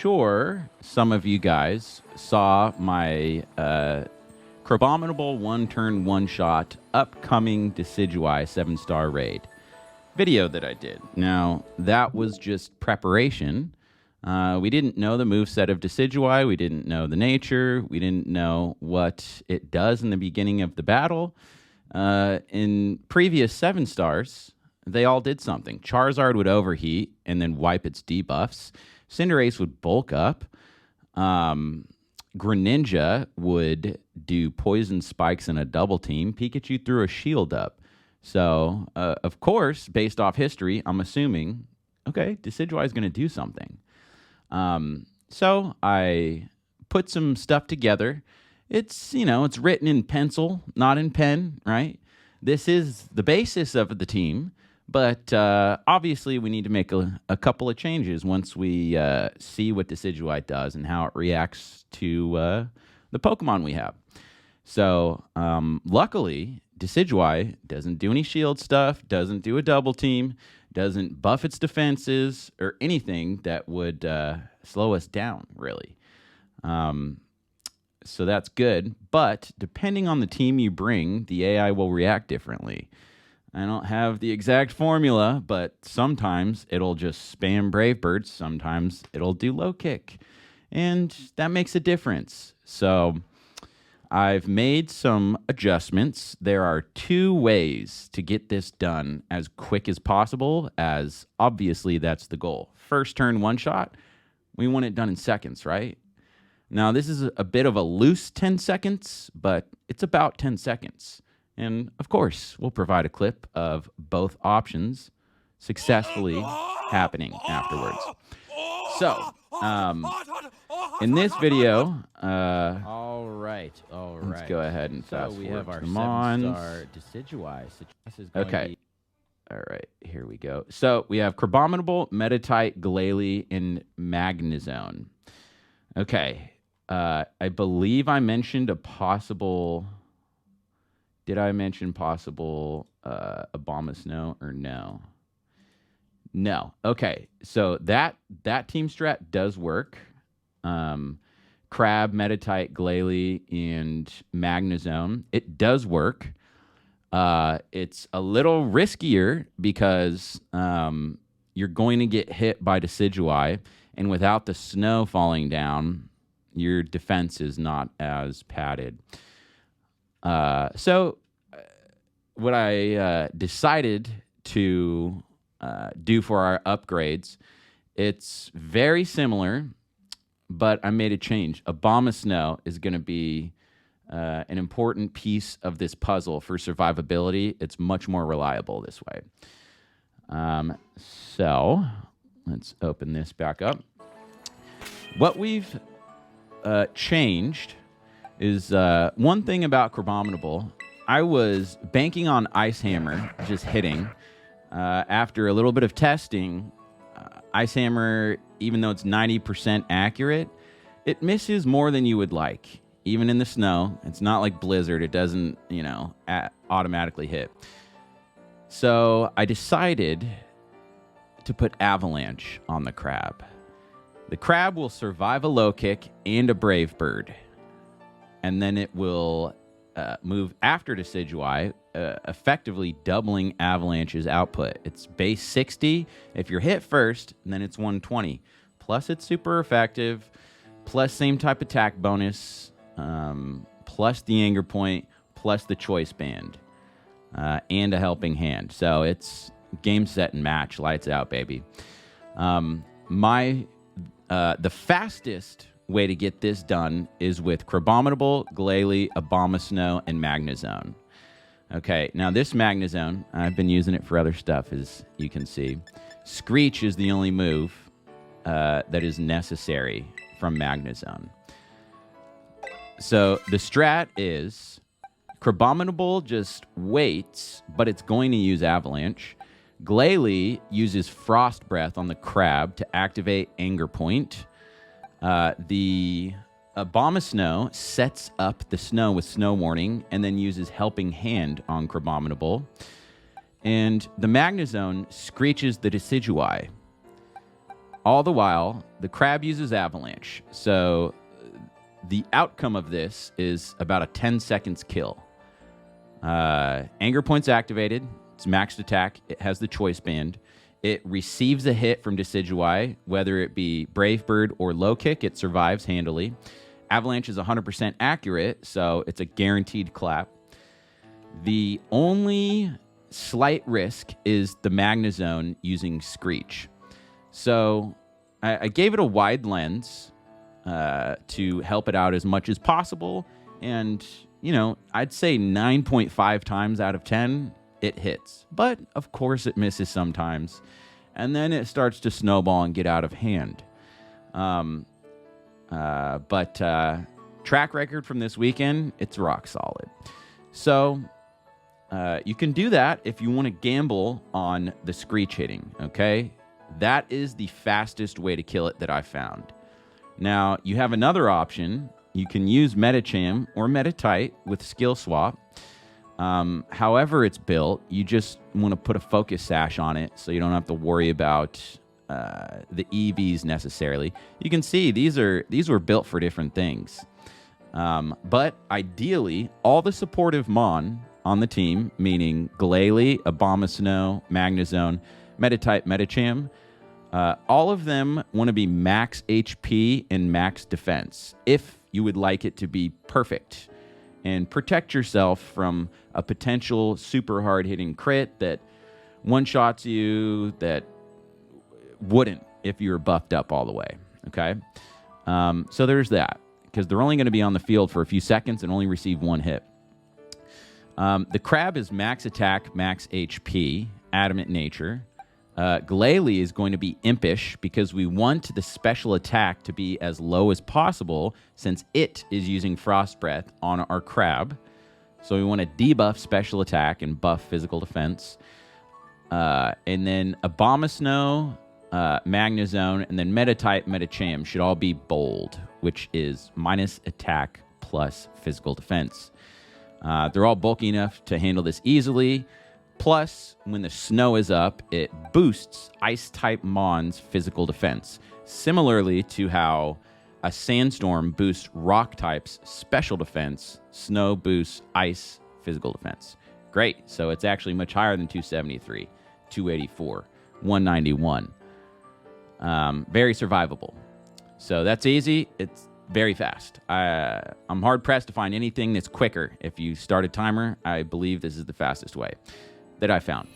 sure some of you guys saw my CRABOMINABLE one-turn, one-shot upcoming Decidueye 7-star raid video that I did. Now, that was just preparation. We didn't know the moveset of Decidueye. We didn't know the nature. We didn't know what it does in the beginning of the battle. In previous 7-stars, they all did something. Charizard would overheat and then wipe its debuffs. Cinderace would bulk up. Greninja would do poison spikes in a double team. Pikachu threw a shield up. So, of course, based off history, I'm assuming, okay, Decidueye is going to do something. So I put some stuff together. It's, it's written in pencil, not in pen, right? This is the basis of the team. But obviously, we need to make a couple of changes once we see what Decidueye does and how it reacts to the Pokemon we have. So, luckily, Decidueye doesn't do any shield stuff, doesn't do a double team, doesn't buff its defenses, or anything that would slow us down, really. So that's good. But depending on the team you bring, the AI will react differently. I don't have the exact formula, but sometimes it'll just spam Brave Birds. Sometimes it'll do low kick. And that makes a difference. So I've made some adjustments. There are 2 ways to get this done as quick as possible, as obviously that's the goal. First turn, one shot. We want it done in seconds, right? Now, this is a bit of a loose 10 seconds, but it's about 10 seconds. And, of course, we'll provide a clip of both options successfully happening afterwards. So, in this video... All right. Let's go ahead and fast we forward have our to the Mons. 7-star Decidueye. Is going Okay. To be All right, here we go. So, we have CRABOMINABLE, Meditite, Glalie, and Magnezone. Okay. I believe I mentioned a possible... Did I mention possible Abomasnow or no? No. Okay. So that team strat does work. Crab, Meditite, Glalie, and Magnezone. It does work. It's a little riskier because you're going to get hit by Decidueye, and without the snow falling down, your defense is not as padded. So what I decided to do for our upgrades, it's very similar, but I made a change. Abomasnow is going to be an important piece of this puzzle for survivability. It's much more reliable this way. So let's open this back up. What we've changed is one thing about CRABOMINABLE. I was banking on Ice Hammer just hitting. After a little bit of testing, Ice Hammer, even though it's 90% accurate, it misses more than you would like. Even in the snow, it's not like Blizzard. It doesn't, automatically hit. So I decided to put Avalanche on the Crab. The Crab will survive a low kick and a Brave Bird. And then it will move after Decidueye, effectively doubling Avalanche's output. It's base 60. If you're hit first, then it's 120. Plus, it's super effective. Plus, same type attack bonus. Plus the Anger Point. Plus the Choice Band. And a Helping Hand. So it's game, set, and match. Lights out, baby. The fastest way to get this done is with CRABOMINABLE, Glalie, Abomasnow, and Magnezone. Okay, now this Magnezone, I've been using it for other stuff, as you can see. Screech is the only move that is necessary from Magnezone. So the strat is CRABOMINABLE just waits, but it's going to use Avalanche. Glalie uses Frost Breath on the Crab to activate Anger Point. The Abomasnow sets up the snow with Snow Warning and then uses Helping Hand on CRABOMINABLE. And the Magnezone screeches the Decidueye. All the while, the crab uses Avalanche. So the outcome of this is about a 10 seconds kill. Anger Point's activated. It's maxed attack. It has the choice band. It receives a hit from Decidueye, whether it be Brave Bird or Low Kick. It survives handily. Avalanche is 100% accurate, so it's a guaranteed clap. The only slight risk is the Magnezone using Screech. So I gave it a wide lens to help it out as much as possible. And, I'd say 9.5 times out of 10, it hits. But, of course, it misses sometimes. And then it starts to snowball and get out of hand. But track record from this weekend, it's rock solid. So you can do that if you want to gamble on the Screech hitting, okay? That is the fastest way to kill it that I found. Now, you have another option. You can use Medicham or Meditite with Skill Swap. However it's built, you just want to put a Focus Sash on it so you don't have to worry about the EVs necessarily. You can see these were built for different things. But ideally, all the supportive Mon on the team, meaning Glalie, Abomasnow, Magnezone, Meditite, Medicham, all of them want to be max HP and max defense if you would like it to be perfect and protect yourself from a potential super hard-hitting crit that one-shots you that wouldn't if you were buffed up all the way, okay? So there's that, because they're only going to be on the field for a few seconds and only receive one hit. The crab is max attack, max HP, adamant nature. Glalie is going to be impish because we want the special attack to be as low as possible since it is using Frost Breath on our crab. So we want to debuff special attack and buff physical defense. And then Abomasnow, Magnezone, and then Meditite, Medicham should all be bold, which is minus attack plus physical defense. They're all bulky enough to handle this easily. Plus, when the snow is up, it boosts Ice-type Mon's physical defense, similarly to how a Sandstorm boosts Rock-type's special defense, Snow boosts Ice physical defense. Great, so it's actually much higher than 273, 284, 191. Very survivable. So that's easy. It's very fast. I'm hard-pressed to find anything that's quicker. If you start a timer, I believe this is the fastest way that I found.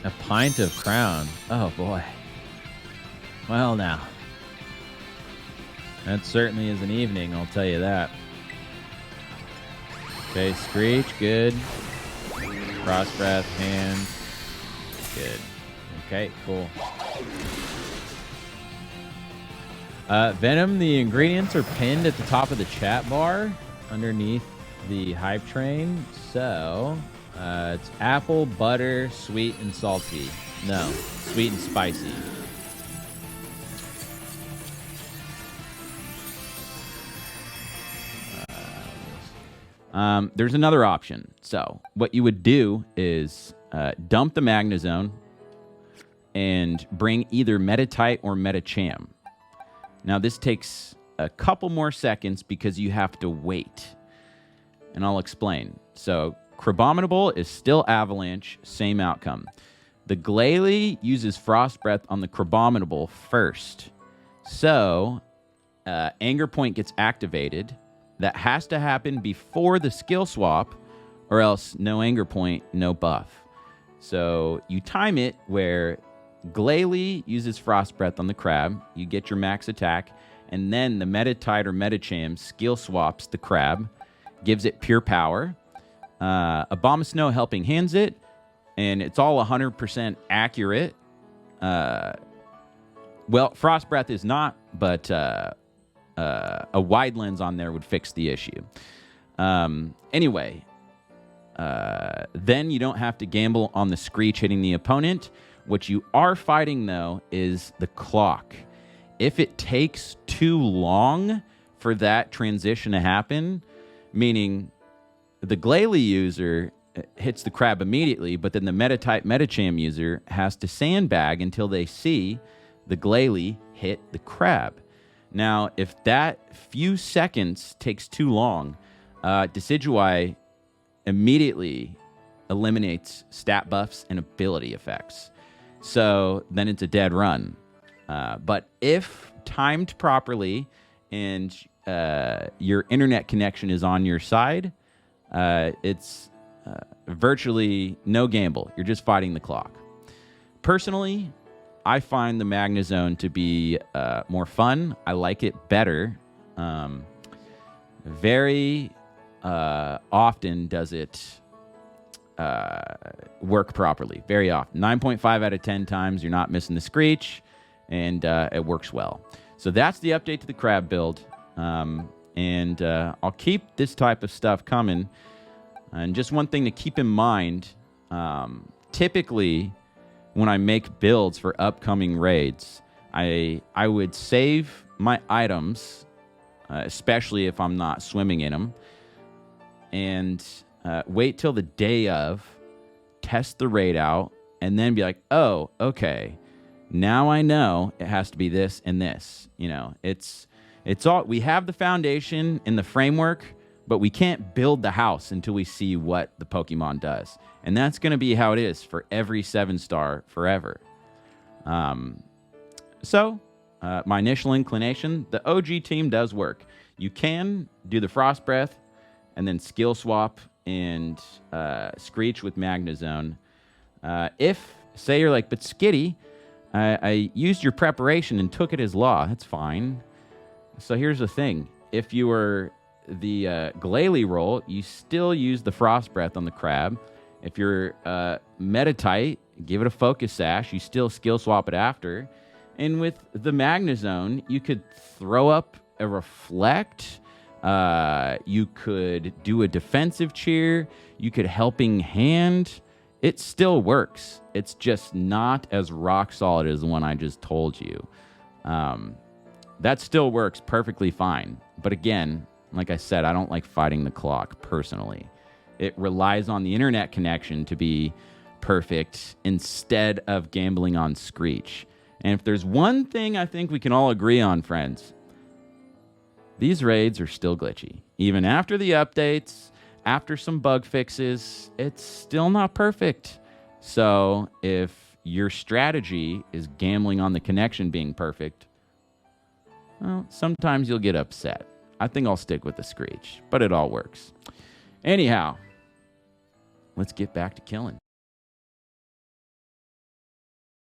A pint of Crown. Oh, boy. Well, now. That certainly is an evening, I'll tell you that. Okay, Screech, good. Frost Breath, hand. Good. Okay, cool. Venom, the ingredients are pinned at the top of the chat bar underneath the hype train. So, it's apple, butter, sweet, and salty. No, sweet and spicy. There's another option. So, what you would do is dump the Magnezone and bring either Meditite or Medicham. Now, this takes a couple more seconds because you have to wait. And I'll explain. So, CRABOMINABLE is still Avalanche, same outcome. The Glalie uses Frost Breath on the CRABOMINABLE first. So, Anger Point gets activated. That has to happen before the skill swap, or else no Anger Point, no buff. So, you time it where Glalie uses Frost Breath on the crab. You get your max attack. And then the Meditite or Medicham skill swaps the crab. Gives it pure power. Abomasnow helping hands it. And it's all 100% accurate. Well, Frost Breath is not. But a wide lens on there would fix the issue. Anyway. Then you don't have to gamble on the Screech hitting the opponent. What you are fighting, though, is the clock. If it takes too long for that transition to happen, meaning the Glalie user hits the crab immediately, but then the meta-type Metacham user has to sandbag until they see the Glalie hit the crab. Now, if that few seconds takes too long, Decidueye immediately eliminates stat buffs and ability effects. So then it's a dead run. But if timed properly and your internet connection is on your side, it's virtually no gamble. You're just fighting the clock. Personally, I find the Magnezone to be more fun. I like it better. Very often does it work properly. Very often. 9.5 out of 10 times you're not missing the screech, and it works well. So that's the update to the crab build. And I'll keep this type of stuff coming. And just one thing to keep in mind, typically when I make builds for upcoming raids, I would save my items, especially if I'm not swimming in them, and wait till the day of, test the raid out, and then be like, oh, okay, now I know it has to be this and this. You know, it's all, we have the foundation and the framework, but we can't build the house until we see what the Pokemon does. And that's going to be how it is for every 7-star forever. So my initial inclination, the OG team does work. You can do the Frost Breath and then skill swap and Screech with Magnezone. If, say you're like, but Skiddy, I used your preparation and took it as law. That's fine. So here's the thing. If you were the Glalie roll, you still use the Frost Breath on the crab. If you're Meta-type, give it a Focus Sash. You still skill swap it after. And with the Magnezone, you could throw up a Reflect. You could do a Defensive Cheer. You could Helping Hand. It still works. It's just not as rock solid as the one I just told you. That still works perfectly fine. But again, like I said, I don't like fighting the clock personally. It relies on the internet connection to be perfect instead of gambling on Screech. And if there's one thing I think we can all agree on, friends, these raids are still glitchy. Even after the updates, after some bug fixes, it's still not perfect. So if your strategy is gambling on the connection being perfect, well, sometimes you'll get upset. I think I'll stick with the Screech, but it all works. Anyhow, let's get back to killing.